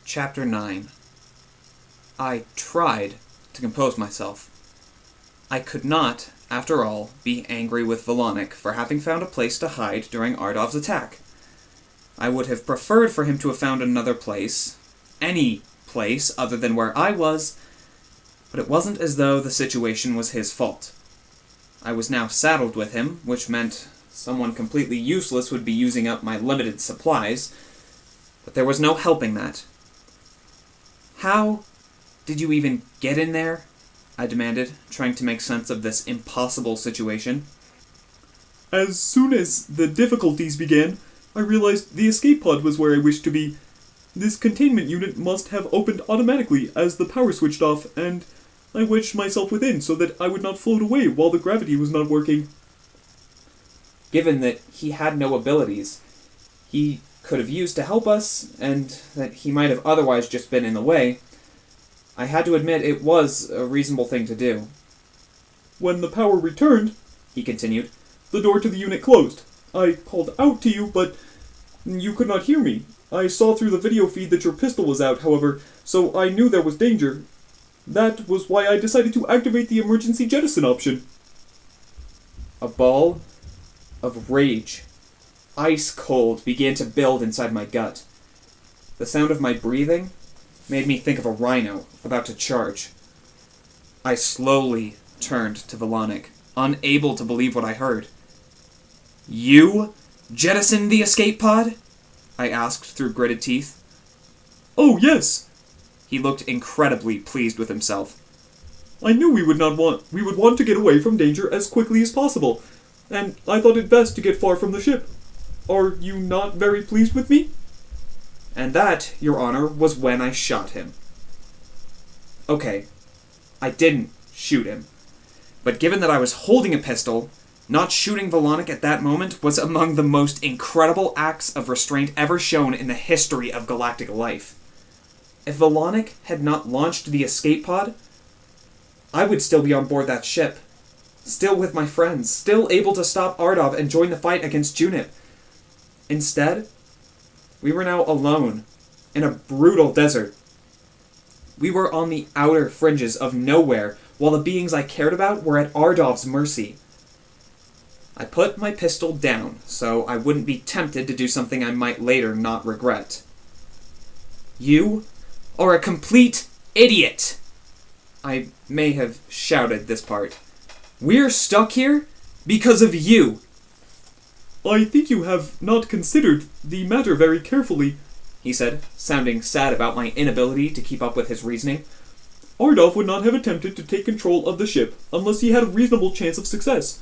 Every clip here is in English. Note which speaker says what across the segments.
Speaker 1: Chapter 9. I tried to compose myself. I could not, after all, be angry with Volonic for having found a place to hide during Ardov's attack. I would have preferred for him to have found another place, any place other than where I was, but it wasn't as though the situation was his fault. I was now saddled with him, which meant someone completely useless would be using up my limited supplies, but there was no helping that. "How did you even get in there?" I demanded, trying to make sense of this impossible situation.
Speaker 2: As soon as the difficulties began, I realized the escape pod was where I wished to be. This containment unit must have opened automatically as the power switched off, and I wedged myself within so that I would not float away while the gravity was not working.
Speaker 1: Given that he had no abilities he could have used to help us, and that he might have otherwise just been in the way, I had to admit it was a reasonable thing to do.
Speaker 2: When the power returned, he continued, the door to the unit closed. I called out to you, but you could not hear me. I saw through the video feed that your pistol was out, however, so I knew there was danger. That was why I decided to activate the emergency jettison option.
Speaker 1: A ball of rage, ice cold, began to build inside my gut. The sound of my breathing made me think of a rhino about to charge. I slowly turned to Volonic, unable to believe what I heard. "You jettisoned the escape pod?" I asked through gritted teeth.
Speaker 2: "Oh, yes."
Speaker 1: He looked incredibly pleased with himself.
Speaker 2: "I knew we would want to get away from danger as quickly as possible, and I thought it best to get far from the ship. Are you not very pleased with me?"
Speaker 1: And that, Your Honor, was when I shot him. Okay, I didn't shoot him. But given that I was holding a pistol, not shooting Volonic at that moment was among the most incredible acts of restraint ever shown in the history of galactic life. If Volonic had not launched the escape pod, I would still be on board that ship. Still with my friends, still able to stop Ardov and join the fight against Junip. Instead, we were now alone, in a brutal desert. We were on the outer fringes of nowhere, while the beings I cared about were at Ardov's mercy. I put my pistol down, so I wouldn't be tempted to do something I might later not regret. "You are a complete idiot!" I may have shouted this part. "We're stuck here because of you!"
Speaker 2: "I think you have not considered the matter very carefully,"
Speaker 1: he said, sounding sad about my inability to keep up with his reasoning.
Speaker 2: "Ardov would not have attempted to take control of the ship unless he had a reasonable chance of success.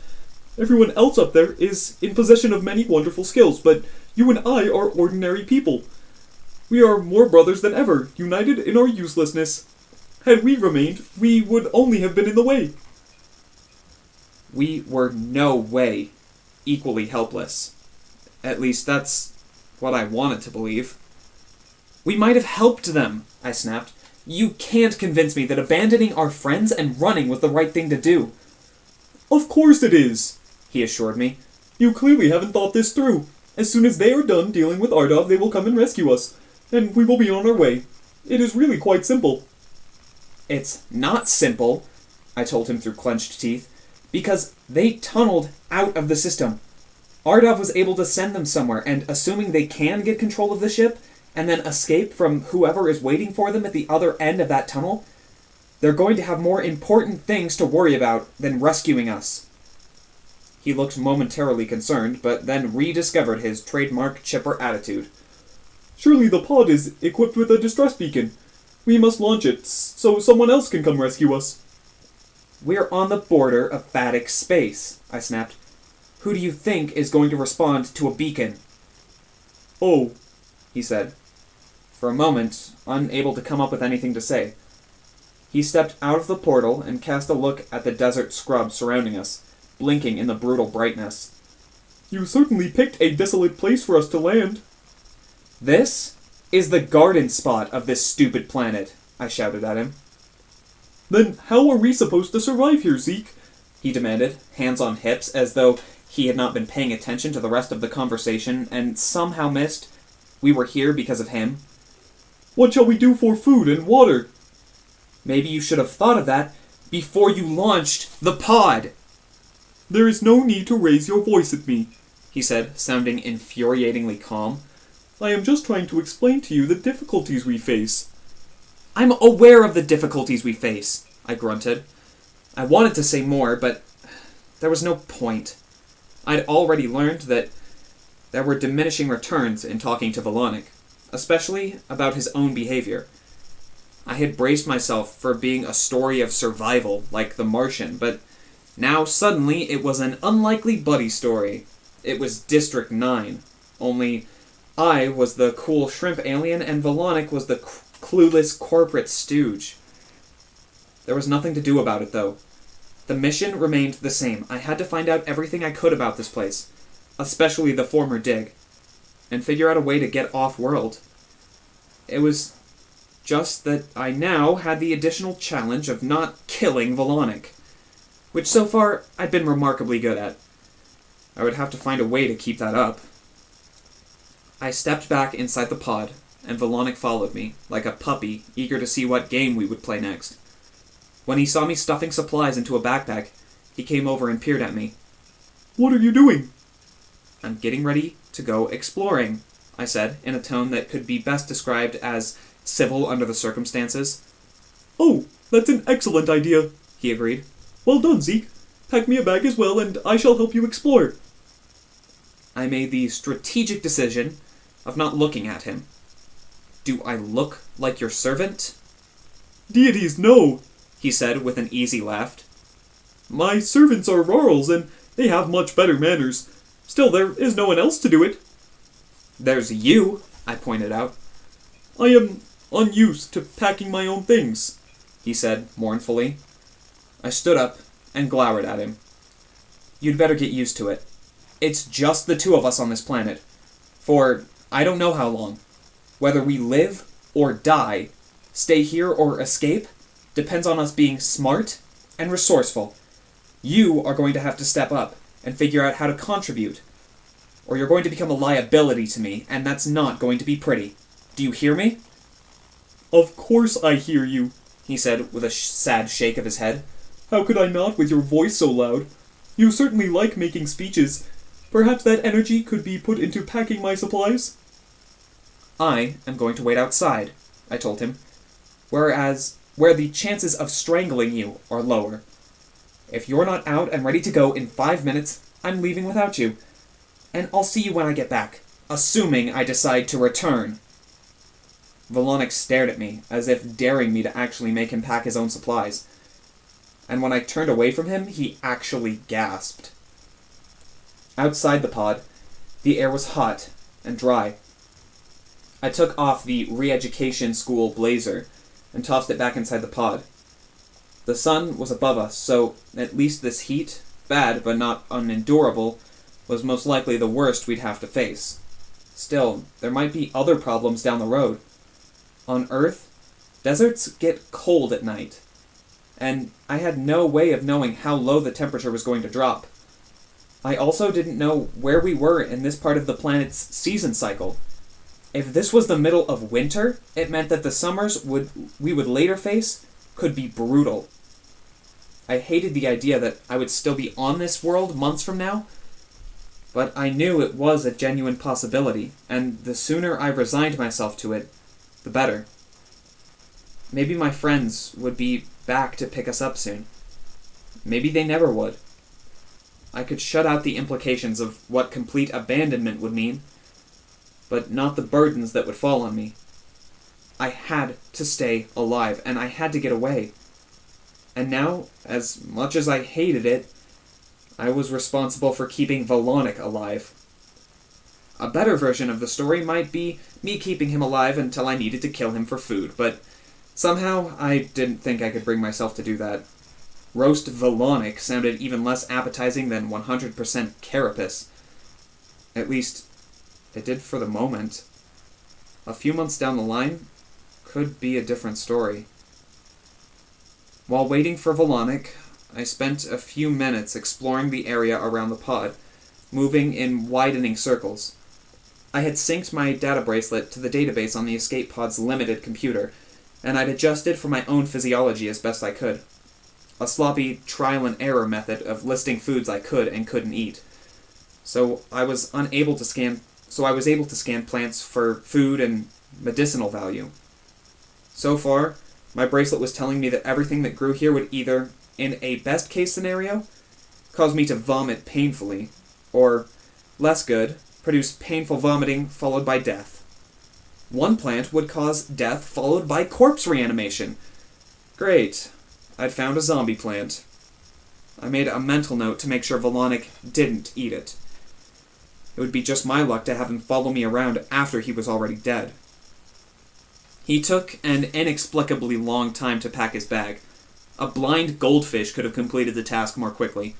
Speaker 2: Everyone else up there is in possession of many wonderful skills, but you and I are ordinary people. We are more brothers than ever, united in our uselessness. Had we remained, we would only have been in the way."
Speaker 1: We were no way equally helpless. At least that's what I wanted to believe. "We might have helped them," I snapped. "You can't convince me that abandoning our friends and running was the right thing to do."
Speaker 2: "Of course it is,"
Speaker 1: he assured me.
Speaker 2: "You clearly haven't thought this through. As soon as they are done dealing with Ardov, they will come and rescue us, and we will be on our way. It is really quite simple."
Speaker 1: "It's not simple," I told him through clenched teeth, "because they tunneled out of the system. Ardov was able to send them somewhere, and assuming they can get control of the ship, and then escape from whoever is waiting for them at the other end of that tunnel, they're going to have more important things to worry about than rescuing us." He looked momentarily concerned, but then rediscovered his trademark chipper attitude.
Speaker 2: "Surely the pod is equipped with a distress beacon. We must launch it so someone else can come rescue us."
Speaker 1: "We're on the border of Phatic space," I snapped. "Who do you think is going to respond to a beacon?"
Speaker 2: "Oh,"
Speaker 1: he said. For a moment, unable to come up with anything to say. He stepped out of the portal and cast a look at the desert scrub surrounding us, blinking in the brutal brightness.
Speaker 2: "You certainly picked a desolate place for us to land."
Speaker 1: "This is the garden spot of this stupid planet," I shouted at him.
Speaker 2: "Then how are we supposed to survive here, Zeke?"
Speaker 1: he demanded, hands on hips, as though he had not been paying attention to the rest of the conversation and somehow missed we were here because of him.
Speaker 2: What shall we do for food and water?
Speaker 1: Maybe you should have thought of that before you launched the pod,
Speaker 2: There is no need to raise your voice at me,
Speaker 1: he said, sounding infuriatingly calm.
Speaker 2: I am just trying to explain to you the difficulties we face.
Speaker 1: I'm aware of the difficulties we face, I grunted. I wanted to say more, but there was no point. I'd already learned that there were diminishing returns in talking to Volonic, especially about his own behavior. I had braced myself for being a story of survival, like The Martian, but now suddenly it was an unlikely buddy story. It was District 9, only I was the cool shrimp alien and Volonic was the clueless corporate stooge. There was nothing to do about it, though. The mission remained the same. I had to find out everything I could about this place, especially the former dig, and figure out a way to get off-world. It was just that I now had the additional challenge of not killing Volonic, which so far I'd been remarkably good at. I would have to find a way to keep that up. I stepped back inside the pod, and Volonic followed me, like a puppy, eager to see what game we would play next. When he saw me stuffing supplies into a backpack, he came over and peered at me.
Speaker 2: What are you doing?
Speaker 1: I'm getting ready to go exploring, I said, in a tone that could be best described as civil under the circumstances.
Speaker 2: Oh, that's an excellent idea,
Speaker 1: He agreed.
Speaker 2: Well done, Zeke. Pack me a bag as well, and I shall help you explore.
Speaker 1: I made the strategic decision of not looking at him. Do I look like your servant?
Speaker 2: Deities, no!
Speaker 1: He said with an easy laugh.
Speaker 2: My servants are rurals, and they have much better manners. Still, there is no one else to do it.
Speaker 1: There's you, I pointed out.
Speaker 2: I am unused to packing my own things,
Speaker 1: he said mournfully. I stood up and glowered at him. You'd better get used to it. It's just the two of us on this planet. For I don't know how long. Whether we live or die, stay here or escape, depends on us being smart and resourceful. You are going to have to step up and figure out how to contribute, or you're going to become a liability to me, and that's not going to be pretty. Do you hear me?
Speaker 2: Of course I hear you,
Speaker 1: he said with a sad shake of his head.
Speaker 2: How could I not with your voice so loud? You certainly like making speeches. Perhaps that energy could be put into packing my supplies?
Speaker 1: I am going to wait outside, I told him, where the chances of strangling you are lower. If you're not out and ready to go in 5 minutes, I'm leaving without you. And I'll see you when I get back, assuming I decide to return. Volonic stared at me, as if daring me to actually make him pack his own supplies. And when I turned away from him, he actually gasped. Outside the pod, the air was hot and dry. I took off the re-education school blazer and tossed it back inside the pod. The sun was above us, so at least this heat, bad but not unendurable, was most likely the worst we'd have to face. Still, there might be other problems down the road. On Earth, deserts get cold at night, and I had no way of knowing how low the temperature was going to drop. I also didn't know where we were in this part of the planet's season cycle. If this was the middle of winter, it meant that the summers we would later face could be brutal. I hated the idea that I would still be on this world months from now, but I knew it was a genuine possibility, and the sooner I resigned myself to it, the better. Maybe my friends would be back to pick us up soon. Maybe they never would. I could shut out the implications of what complete abandonment would mean, but not the burdens that would fall on me. I had to stay alive, and I had to get away. And now, as much as I hated it, I was responsible for keeping Volonic alive. A better version of the story might be me keeping him alive until I needed to kill him for food, but somehow I didn't think I could bring myself to do that. Roast Volonic sounded even less appetizing than 100% carapace. At least, it did for the moment. A few months down the line, could be a different story. While waiting for Volonic, I spent a few minutes exploring the area around the pod, moving in widening circles. I had synced my data bracelet to the database on the escape pod's limited computer, and I'd adjusted for my own physiology as best I could. A sloppy trial-and-error method of listing foods I could and couldn't eat. So I was able to scan plants for food and medicinal value. So far, my bracelet was telling me that everything that grew here would either, in a best-case scenario, cause me to vomit painfully, or, less good, produce painful vomiting followed by death. One plant would cause death followed by corpse reanimation. Great. I'd found a zombie plant. I made a mental note to make sure Volonic didn't eat it. It would be just my luck to have him follow me around after he was already dead. He took an inexplicably long time to pack his bag. A blind goldfish could have completed the task more quickly.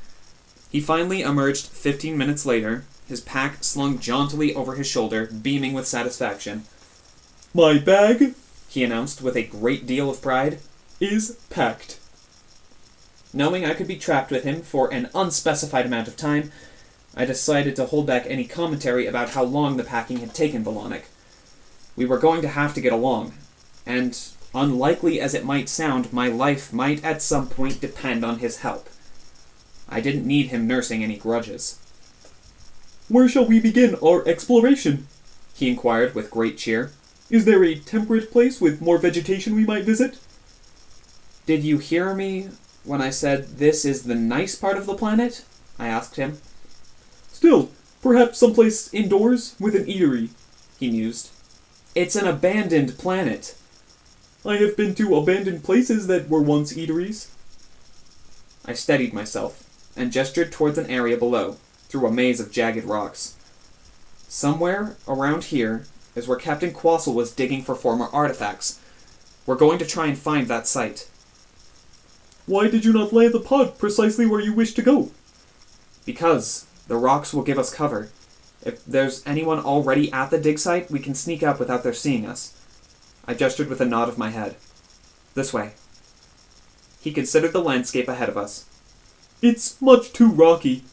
Speaker 1: He finally emerged 15 minutes later, his pack slung jauntily over his shoulder, beaming with satisfaction.
Speaker 2: "My bag,"
Speaker 1: he announced with a great deal of pride,
Speaker 2: "is packed."
Speaker 1: Knowing I could be trapped with him for an unspecified amount of time, I decided to hold back any commentary about how long the packing had taken Volonic. We were going to have to get along, and, unlikely as it might sound, my life might at some point depend on his help. I didn't need him nursing any grudges.
Speaker 2: "Where shall we begin our exploration?"
Speaker 1: he inquired with great cheer.
Speaker 2: "Is there a temperate place with more vegetation we might visit?"
Speaker 1: "Did you hear me when I said this is the nice part of the planet?" I asked him.
Speaker 2: "Still, perhaps someplace indoors with an eatery," he mused.
Speaker 1: "It's an abandoned planet."
Speaker 2: "I have been to abandoned places that were once eateries."
Speaker 1: I steadied myself and gestured towards an area below, through a maze of jagged rocks. Somewhere around here is where Captain Quassel was digging for former artifacts. We're going to try and find that site.
Speaker 2: "Why did you not land the pod precisely where you wish to go?"
Speaker 1: "Because the rocks will give us cover. If there's anyone already at the dig site, we can sneak up without their seeing us." I gestured with a nod of my head. "This way." He considered the landscape ahead of us.
Speaker 2: "It's much too rocky."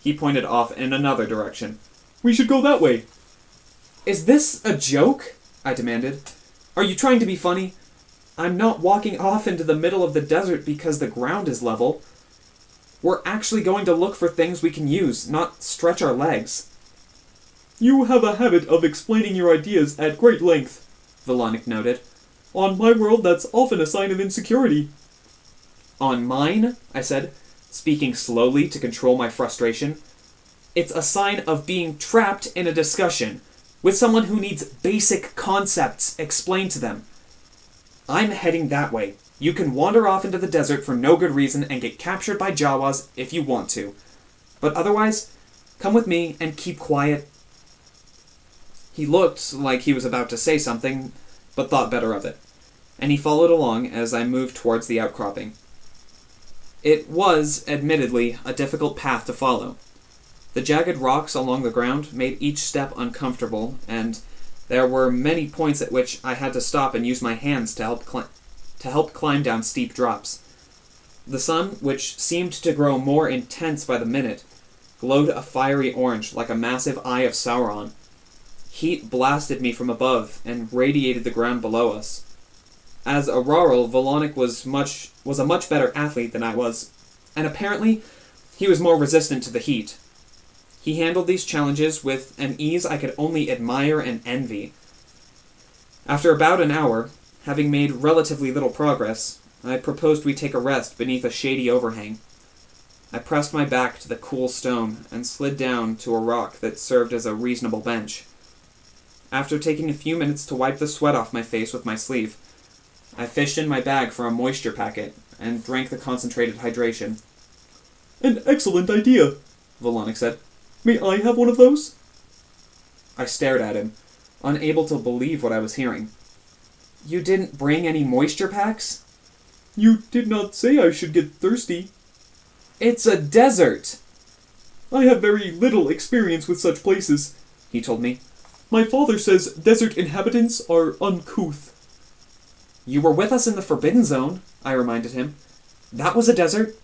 Speaker 1: He pointed off in another direction.
Speaker 2: "We should go that way."
Speaker 1: "Is this a joke?" I demanded. "Are you trying to be funny? I'm not walking off into the middle of the desert because the ground is level. We're actually going to look for things we can use, not stretch our legs."
Speaker 2: "You have a habit of explaining your ideas at great length," Volonic noted. "On my world, that's often a sign of insecurity."
Speaker 1: "On mine," I said, speaking slowly to control my frustration, "it's a sign of being trapped in a discussion with someone who needs basic concepts explained to them. I'm heading that way. You can wander off into the desert for no good reason and get captured by Jawas if you want to. But otherwise, come with me and keep quiet." He looked like he was about to say something, but thought better of it, and he followed along as I moved towards the outcropping. It was, admittedly, a difficult path to follow. The jagged rocks along the ground made each step uncomfortable, and there were many points at which I had to stop and use my hands to help climb down steep drops. The sun, which seemed to grow more intense by the minute, glowed a fiery orange like a massive eye of Sauron. Heat blasted me from above and radiated the ground below us. As a rural, Volonic was a much better athlete than I was, and apparently he was more resistant to the heat. He handled these challenges with an ease I could only admire and envy. After about an hour, having made relatively little progress, I proposed we take a rest beneath a shady overhang. I pressed my back to the cool stone and slid down to a rock that served as a reasonable bench. After taking a few minutes to wipe the sweat off my face with my sleeve, I fished in my bag for a moisture packet and drank the concentrated hydration.
Speaker 2: "An excellent idea," Volonic said. "May I have one of those?"
Speaker 1: I stared at him, unable to believe what I was hearing. "You didn't bring any moisture packs?"
Speaker 2: "You did not say I should get thirsty."
Speaker 1: "It's a desert!"
Speaker 2: "I have very little experience with such places," he told me. "My father says desert inhabitants are uncouth."
Speaker 1: "You were with us in the Forbidden Zone," I reminded him. "That was a desert."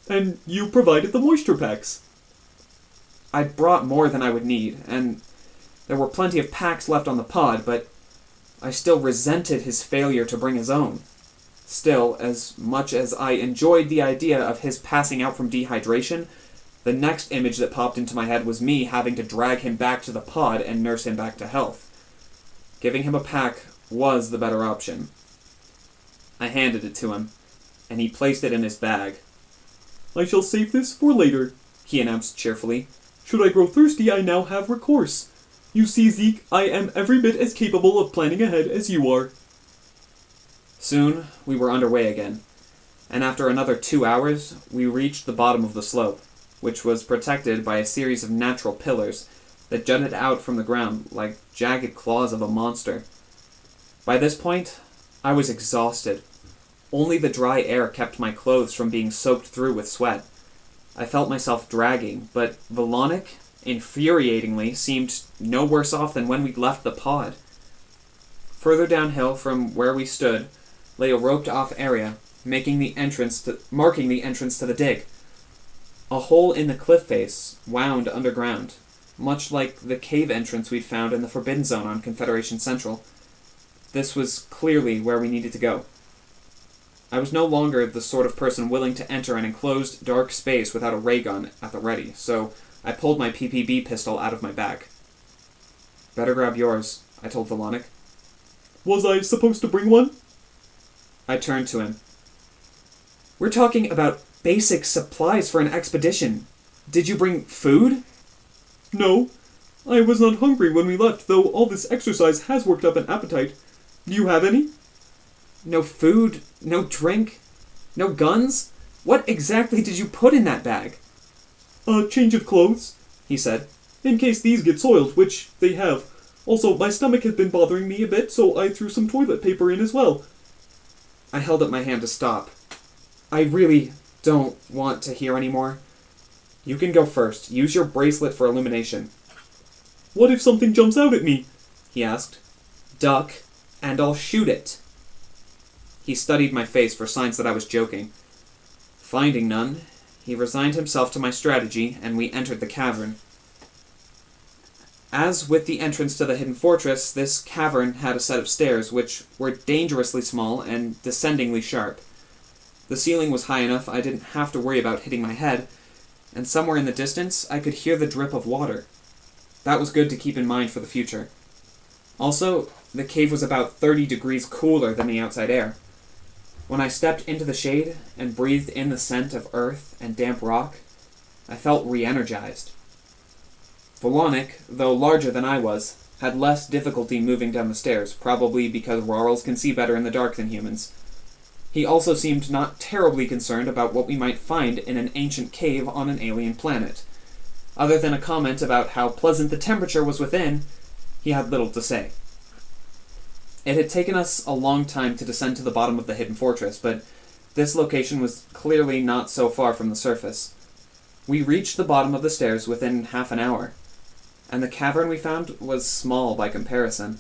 Speaker 2: "And you provided the moisture packs."
Speaker 1: I'd brought more than I would need, and There were plenty of packs left on the pod, but I still resented his failure to bring his own. Still, as much as I enjoyed the idea of his passing out from dehydration, the next image that popped into my head was me having to drag him back to the pod and nurse him back to health. Giving him a pack was the better option. I handed it to him, and he placed it in his bag.
Speaker 2: "I shall save this for later,"
Speaker 1: he announced cheerfully.
Speaker 2: "Should I grow thirsty, I now have recourse. You see, Zeke, I am every bit as capable of planning ahead as you are."
Speaker 1: Soon, we were underway again, and after another 2 hours, we reached the bottom of the slope, which was protected by a series of natural pillars that jutted out from the ground like jagged claws of a monster. By this point, I was exhausted. Only the dry air kept my clothes from being soaked through with sweat. I felt myself dragging, but Volonic, infuriatingly, seemed no worse off than when we'd left the pod. Further downhill from where we stood lay a roped-off area, marking the entrance to the dig. A hole in the cliff face wound underground, much like the cave entrance we'd found in the Forbidden Zone on Confederation Central. This was clearly where we needed to go. I was no longer the sort of person willing to enter an enclosed, dark space without a ray gun at the ready, so I pulled my PPB pistol out of my bag. "Better grab yours," I told Volonic.
Speaker 2: "Was I supposed to bring one?"
Speaker 1: I turned to him. "We're talking about basic supplies for an expedition. Did you bring food?"
Speaker 2: "No. I was not hungry when we left, though all this exercise has worked up an appetite. Do you have any?"
Speaker 1: "No food, no drink, no guns? What exactly did you put in that bag?"
Speaker 2: "A change of clothes," he said, "in case these get soiled, which they have. Also, my stomach has been bothering me a bit, so I threw some toilet paper in as well."
Speaker 1: I held up my hand to stop. "I really don't want to hear any more. You can go first. Use your bracelet for illumination."
Speaker 2: "What if something jumps out at me?"
Speaker 1: he asked. "Duck, and I'll shoot it." He studied my face for signs that I was joking. Finding none, he resigned himself to my strategy, and we entered the cavern. As with the entrance to the hidden fortress, this cavern had a set of stairs, which were dangerously small and descendingly sharp. The ceiling was high enough I didn't have to worry about hitting my head, and somewhere in the distance I could hear the drip of water. That was good to keep in mind for the future. Also, the cave was about 30 degrees cooler than the outside air. When I stepped into the shade and breathed in the scent of earth and damp rock, I felt re-energized. Volonic, though larger than I was, had less difficulty moving down the stairs, probably because Rorals can see better in the dark than humans. He also seemed not terribly concerned about what we might find in an ancient cave on an alien planet. Other than a comment about how pleasant the temperature was within, he had little to say. It had taken us a long time to descend to the bottom of the hidden fortress, but this location was clearly not so far from the surface. We reached the bottom of the stairs within half an hour, and the cavern we found was small by comparison,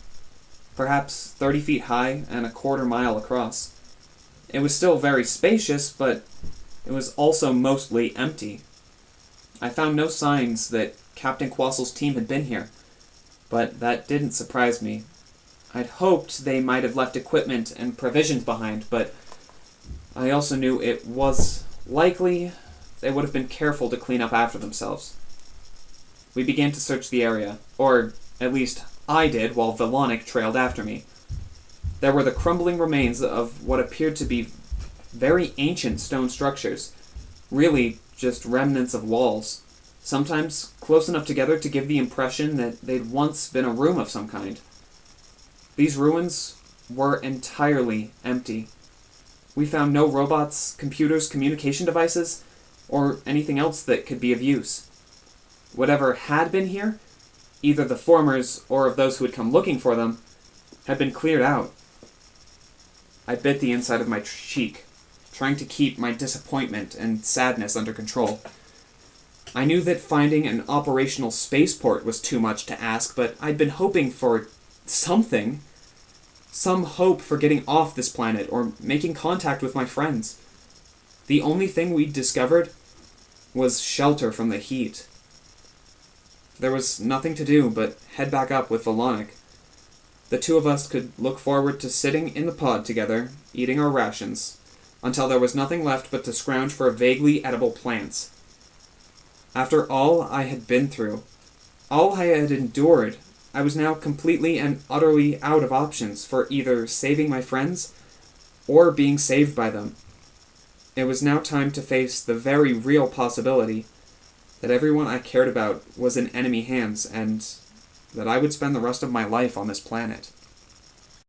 Speaker 1: perhaps 30 feet high and a quarter mile across. It was still very spacious, but it was also mostly empty. I found no signs that Captain Quassel's team had been here, but that didn't surprise me. I'd hoped they might have left equipment and provisions behind, but I also knew it was likely they would have been careful to clean up after themselves. We began to search the area, or at least I did while Volonic trailed after me. There were the crumbling remains of what appeared to be very ancient stone structures, really just remnants of walls, sometimes close enough together to give the impression that they'd once been a room of some kind. These ruins were entirely empty. We found no robots, computers, communication devices, or anything else that could be of use. Whatever had been here, either the formers or of those who had come looking for them, had been cleared out. I bit the inside of my cheek, trying to keep my disappointment and sadness under control. I knew that finding an operational spaceport was too much to ask, but I'd been hoping for something. Some hope for getting off this planet or making contact with my friends. The only thing we'd discovered was shelter from the heat. there was nothing to do but head back up with Volonic. The two of us could look forward to sitting in the pod together, eating our rations, until there was nothing left but to scrounge for vaguely edible plants. After all I had been through, all I had endured, I was now completely and utterly out of options for either saving my friends or being saved by them. It was now time to face the very real possibility that everyone I cared about was in enemy hands and that I would spend the rest of my life on this planet.